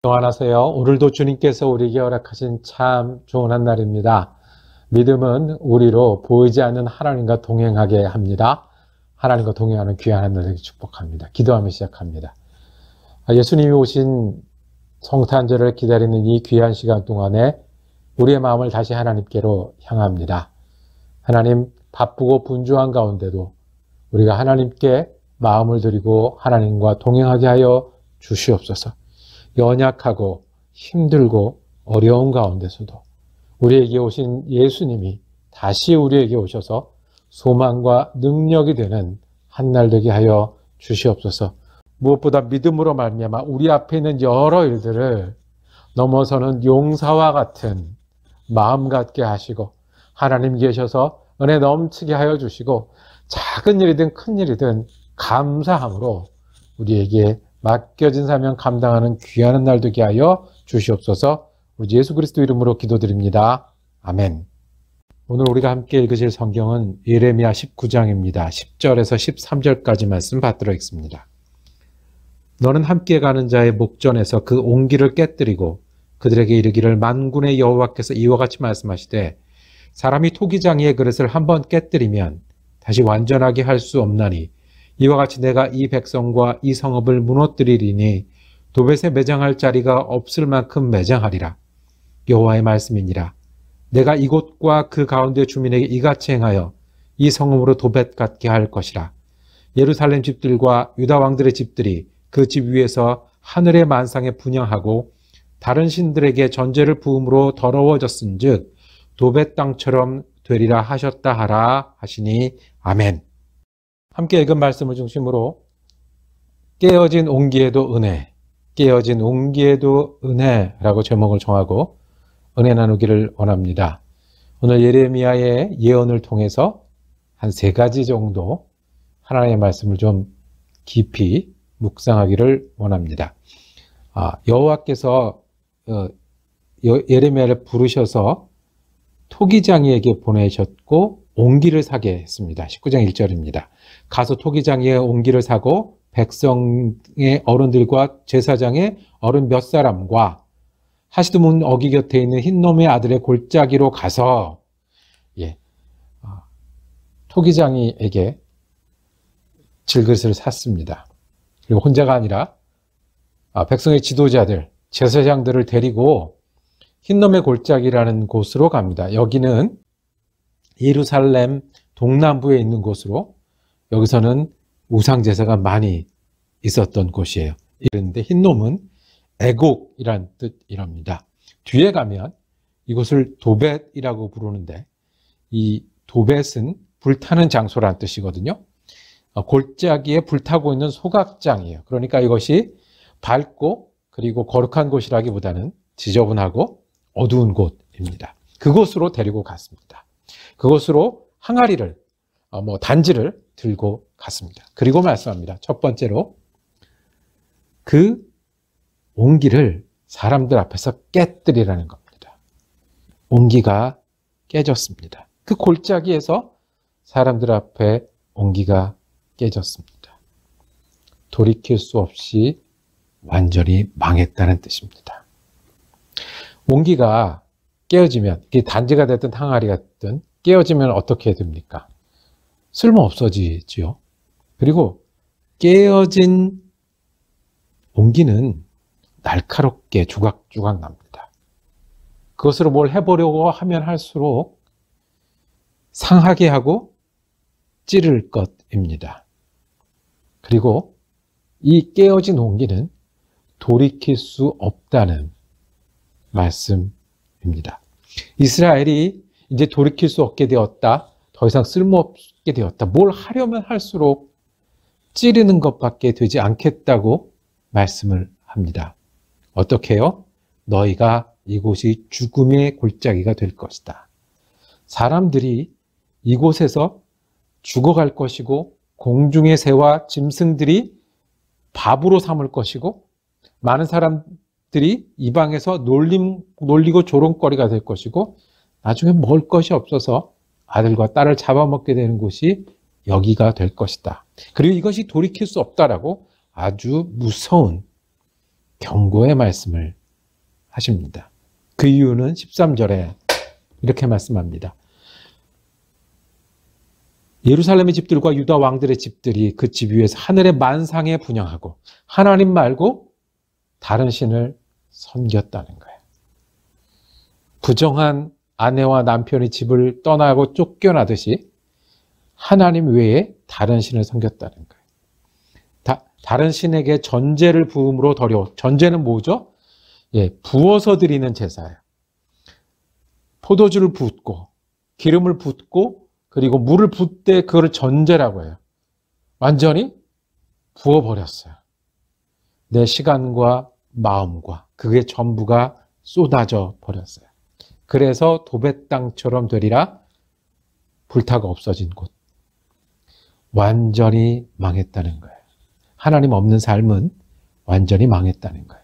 평안하세요. 오늘도 주님께서 우리에게 허락하신 참 좋은 한 날입니다. 믿음은 우리로 보이지 않는 하나님과 동행하게 합니다. 하나님과 동행하는 귀한 한 날을 축복합니다. 기도하며 시작합니다. 예수님이 오신 성탄절을 기다리는 이 귀한 시간 동안에 우리의 마음을 다시 하나님께로 향합니다. 하나님, 바쁘고 분주한 가운데도 우리가 하나님께 마음을 드리고 하나님과 동행하게 하여 주시옵소서. 연약하고 힘들고 어려운 가운데서도 우리에게 오신 예수님이 다시 우리에게 오셔서 소망과 능력이 되는 한 날 되게 하여 주시옵소서. 무엇보다 믿음으로 말미암아 우리 앞에 있는 여러 일들을 넘어서는 용사와 같은 마음 갖게 하시고 하나님 계셔서 은혜 넘치게 하여 주시고 작은 일이든 큰 일이든 감사함으로 우리에게 맡겨진 사명 감당하는 귀한 날 되게 하여 주시옵소서. 우리 예수 그리스도 이름으로 기도드립니다. 아멘. 오늘 우리가 함께 읽으실 성경은 예레미야 19장입니다. 10절에서 13절까지 말씀 받들어 읽습니다. 너는 함께 가는 자의 목전에서 그 옹기를 깨뜨리고 그들에게 이르기를 만군의 여호와께서 이와 같이 말씀하시되 사람이 토기장이의 그릇을 한번 깨뜨리면 다시 완전하게 할 수 없나니 이와 같이 내가 이 백성과 이 성읍을 무너뜨리리니 도벳에 매장할 자리가 없을 만큼 매장하리라. 여호와의 말씀이니라. 내가 이곳과 그 가운데 주민에게 이같이 행하여 이 성읍으로 도벳 같게 할 것이라. 예루살렘 집들과 유다 왕들의 집들이 그 집 위에서 하늘의 만상에 분향하고 다른 신들에게 전제를 부음으로 더러워졌은즉 도벳 땅처럼 되리라 하셨다 하라 하시니 아멘. 함께 읽은 말씀을 중심으로 깨어진 옹기에도 은혜, 깨어진 옹기에도 은혜라고 제목을 정하고 은혜 나누기를 원합니다. 오늘 예레미야의 예언을 통해서 한 3가지 정도 하나님의 말씀을 좀 깊이 묵상하기를 원합니다. 여호와께서 예레미야를 부르셔서 토기장이에게 보내셨고 옹기를 사게 했습니다. 19장 1절입니다. 가서 토기장이의 옹기를 사고 백성의 어른들과 제사장의 어른 몇 사람과 하시드문 어기 곁에 있는 흰놈의 아들의 골짜기로 가서 토기장이에게 질그릇을 샀습니다. 그리고 혼자가 아니라 백성의 지도자들, 제사장들을 데리고 흰놈의 골짜기라는 곳으로 갑니다. 여기는 예루살렘 동남부에 있는 곳으로 여기서는 우상제사가 많이 있었던 곳이에요. 그런데 흰놈은 애곡이란 뜻이랍니다. 뒤에 가면 이곳을 도벳이라고 부르는데 이 도벳은 불타는 장소란 뜻이거든요. 골짜기에 불타고 있는 소각장이에요. 그러니까 이것이 밝고 그리고 거룩한 곳이라기보다는 지저분하고 어두운 곳입니다. 그곳으로 데리고 갔습니다. 그곳으로 항아리를, 단지를 들고 갔습니다. 그리고 말씀합니다. 첫 번째로 그 옹기를 사람들 앞에서 깨뜨리라는 겁니다. 옹기가 깨졌습니다. 그 골짜기에서 사람들 앞에 옹기가 깨졌습니다. 돌이킬 수 없이 완전히 망했다는 뜻입니다. 옹기가 깨어지면, 이게 단지가 됐든 항아리가 됐든 깨어지면 어떻게 됩니까? 쓸모 없어지지요. 그리고 깨어진 옹기는 날카롭게 주각주각 납니다. 그것으로 뭘 해보려고 하면 할수록 상하게 하고 찌를 것입니다. 그리고 이 깨어진 옹기는 돌이킬 수 없다는 말씀입니다. 이스라엘이 이제 돌이킬 수 없게 되었다. 더 이상 쓸모없게 되었다. 뭘 하려면 할수록 찌르는 것밖에 되지 않겠다고 말씀을 합니다. 어떻게 해요? 너희가 이곳이 죽음의 골짜기가 될 것이다. 사람들이 이곳에서 죽어갈 것이고 공중의 새와 짐승들이 밥으로 삼을 것이고 많은 사람들이 이방에서 놀리고 조롱거리가 될 것이고 나중에 먹을 것이 없어서 아들과 딸을 잡아먹게 되는 곳이 여기가 될 것이다. 그리고 이것이 돌이킬 수 없다라고 아주 무서운 경고의 말씀을 하십니다. 그 이유는 13절에 이렇게 말씀합니다. 예루살렘의 집들과 유다 왕들의 집들이 그 집 위에서 하늘의 만상에 분향하고 하나님 말고 다른 신을 섬겼다는 거예요. 부정한 아내와 남편이 집을 떠나고 쫓겨나듯이 하나님 외에 다른 신을 섬겼다는 거예요. 다른 신에게 전제를 부음으로 드려. 전제는 뭐죠? 부어서 드리는 제사예요. 포도주를 붓고 기름을 붓고 그리고 물을 붓되 그거를 전제라고 해요. 완전히 부어버렸어요. 내 시간과 마음과 그게 전부가 쏟아져 버렸어요. 그래서 도배 땅처럼 되리라. 불타가 없어진 곳. 완전히 망했다는 거예요. 하나님 없는 삶은 완전히 망했다는 거예요.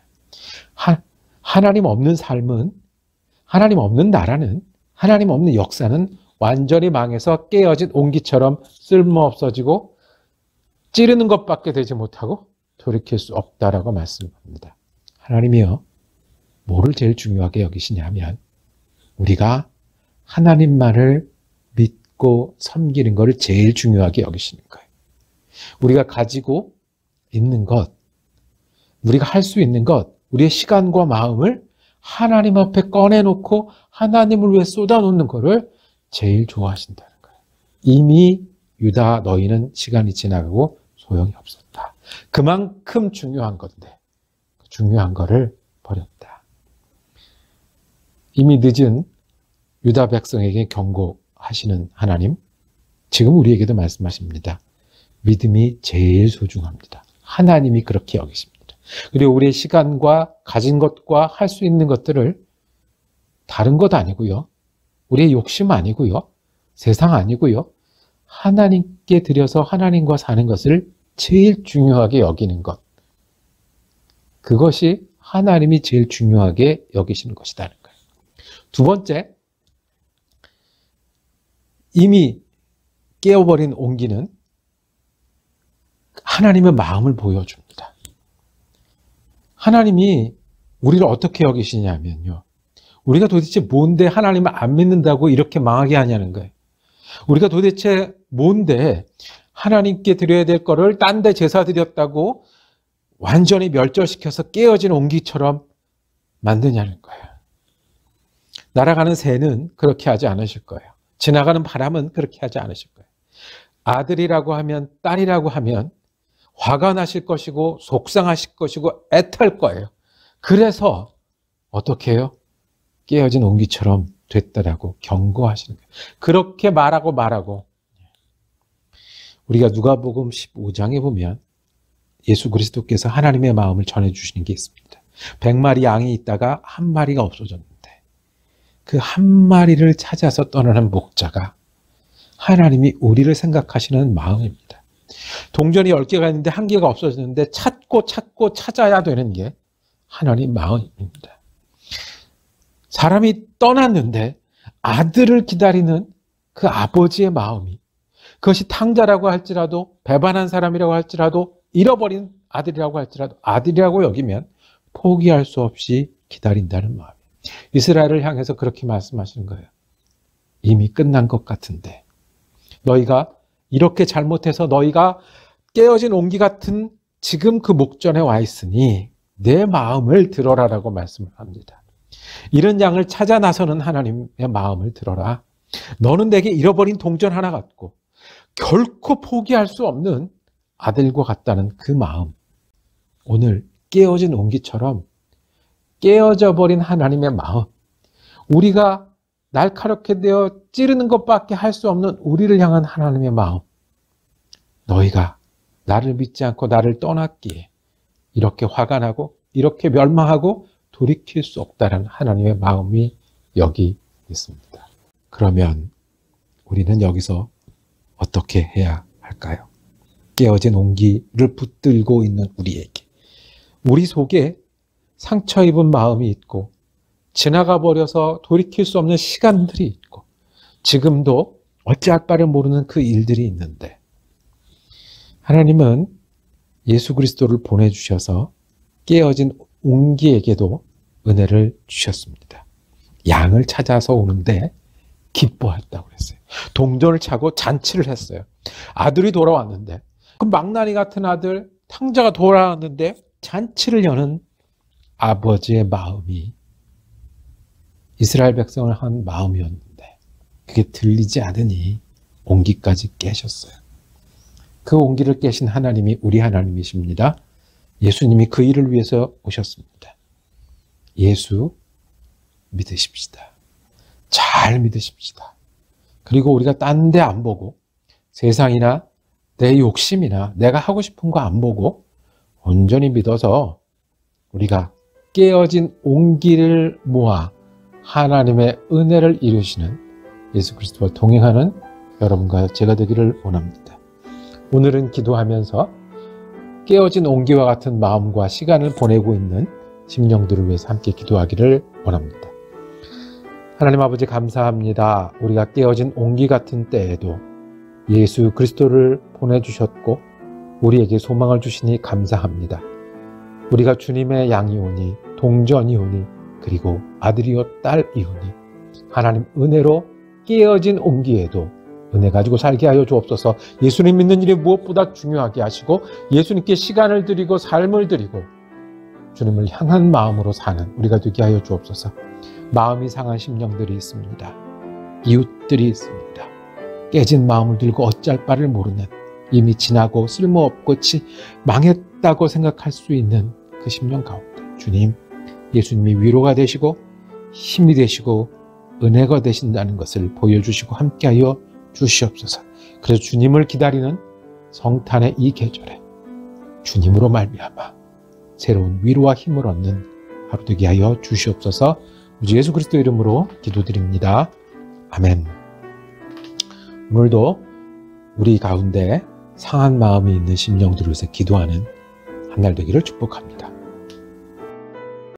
하나님 없는 삶은, 하나님 없는 나라는, 하나님 없는 역사는 완전히 망해서 깨어진 옹기처럼 쓸모없어지고 찌르는 것밖에 되지 못하고 돌이킬 수 없다라고 말씀합니다. 하나님이요, 뭐를 제일 중요하게 여기시냐면 우리가 하나님만을 믿고 섬기는 것을 제일 중요하게 여기시는 거예요. 우리가 가지고 있는 것, 우리가 할 수 있는 것, 우리의 시간과 마음을 하나님 앞에 꺼내놓고 하나님을 위해 쏟아놓는 것을 제일 좋아하신다는 거예요. 이미 유다 너희는 시간이 지나가고 소용이 없었다. 그만큼 중요한 건데 중요한 거를 버렸다. 이미 늦은 유다 백성에게 경고하시는 하나님, 지금 우리에게도 말씀하십니다. 믿음이 제일 소중합니다. 하나님이 그렇게 여기십니다. 그리고 우리의 시간과 가진 것과 할 수 있는 것들을 다른 것 아니고요. 우리의 욕심 아니고요. 세상 아니고요. 하나님께 드려서 하나님과 사는 것을 제일 중요하게 여기는 것. 그것이 하나님이 제일 중요하게 여기시는 것이라는 거예요. 두 번째, 이미 깨어버린 온기는 하나님의 마음을 보여줍니다. 하나님이 우리를 어떻게 여기시냐면요. 우리가 도대체 뭔데 하나님을 안 믿는다고 이렇게 망하게 하냐는 거예요. 우리가 도대체 뭔데 하나님께 드려야 될 거를 딴 데 제사 드렸다고 완전히 멸절시켜서 깨어진 옹기처럼 만드냐는 거예요. 날아가는 새는 그렇게 하지 않으실 거예요. 지나가는 바람은 그렇게 하지 않으실 거예요. 아들이라고 하면, 딸이라고 하면 화가 나실 것이고 속상하실 것이고 애탈 거예요. 그래서 어떻게 해요? 깨어진 옹기처럼 됐다라고 경고하시는 거예요. 그렇게 말하고 우리가 누가복음 15장에 보면 예수 그리스도께서 하나님의 마음을 전해주시는 게 있습니다. 100마리 양이 있다가 한 마리가 없어졌는데 그 한 마리를 찾아서 떠나는 목자가 하나님이 우리를 생각하시는 마음입니다. 동전이 10개가 있는데 한 개가 없어졌는데 찾고 찾아야 되는 게 하나님 마음입니다. 사람이 떠났는데 아들을 기다리는 그 아버지의 마음이, 그것이 탕자라고 할지라도 배반한 사람이라고 할지라도 잃어버린 아들이라고 할지라도 아들이라고 여기면 포기할 수 없이 기다린다는 마음이에요. 이스라엘을 향해서 그렇게 말씀하시는 거예요. 이미 끝난 것 같은데 너희가 이렇게 잘못해서 너희가 깨어진 옹기 같은 지금 그 목전에 와 있으니 내 마음을 들어라라고 말씀을 합니다. 이런 양을 찾아 나서는 하나님의 마음을 들어라. 너는 내게 잃어버린 동전 하나 같고 결코 포기할 수 없는 아들과 같다는 그 마음. 오늘 깨어진 옹기처럼 깨어져 버린 하나님의 마음. 우리가 날카롭게 되어 찌르는 것밖에 할 수 없는 우리를 향한 하나님의 마음. 너희가 나를 믿지 않고 나를 떠났기에 이렇게 화가 나고 이렇게 멸망하고 돌이킬 수 없다는 하나님의 마음이 여기 있습니다. 그러면 우리는 여기서 어떻게 해야 할까요? 깨어진 옹기를 붙들고 있는 우리에게, 우리 속에 상처 입은 마음이 있고 지나가 버려서 돌이킬 수 없는 시간들이 있고 지금도 어찌할 바를 모르는 그 일들이 있는데 하나님은 예수 그리스도를 보내주셔서 깨어진 옹기에게도 은혜를 주셨습니다. 양을 찾아서 오는데 기뻐했다고 그랬어요. 동전을 차고 잔치를 했어요. 아들이 돌아왔는데, 그 망나니 같은 아들, 탕자가 돌아왔는데 잔치를 여는 아버지의 마음이 이스라엘 백성을 한 마음이었는데 그게 들리지 않으니 옹기까지 깨셨어요. 그 옹기를 깨신 하나님이 우리 하나님이십니다. 예수님이 그 일을 위해서 오셨습니다. 예수 믿으십시다. 잘 믿으십시다. 그리고 우리가 딴 데 안 보고 세상이나 내 욕심이나 내가 하고 싶은 거 안 보고 온전히 믿어서 우리가 깨어진 옹기를 모아 하나님의 은혜를 이루시는 예수 그리스도와 동행하는 여러분과 제가 되기를 원합니다. 오늘은 기도하면서 깨어진 옹기와 같은 마음과 시간을 보내고 있는 심령들을 위해서 함께 기도하기를 원합니다. 하나님 아버지 감사합니다. 우리가 깨어진 옹기 같은 때에도 예수 그리스도를 보내주셨고 우리에게 소망을 주시니 감사합니다. 우리가 주님의 양이오니 동전이오니 그리고 아들이요 딸이오니 하나님 은혜로 깨어진 옹기에도 은혜 가지고 살게 하여 주옵소서. 예수님 믿는 일이 무엇보다 중요하게 하시고 예수님께 시간을 드리고 삶을 드리고 주님을 향한 마음으로 사는 우리가 되게 하여 주옵소서. 마음이 상한 심령들이 있습니다. 이웃들이 있습니다. 깨진 마음을 들고 어찌할 바를 모르는 이미 지나고 쓸모없고 망했다고 생각할 수 있는 그 심령 가운데 주님, 예수님이 위로가 되시고 힘이 되시고 은혜가 되신다는 것을 보여주시고 함께하여 주시옵소서. 그래서 주님을 기다리는 성탄의 이 계절에 주님으로 말미암아 새로운 위로와 힘을 얻는 하루 되게 하여 주시옵소서. 우리 예수 그리스도 이름으로 기도드립니다. 아멘. 오늘도 우리 가운데 상한 마음이 있는 심령들을 위해서 기도하는 한 날 되기를 축복합니다.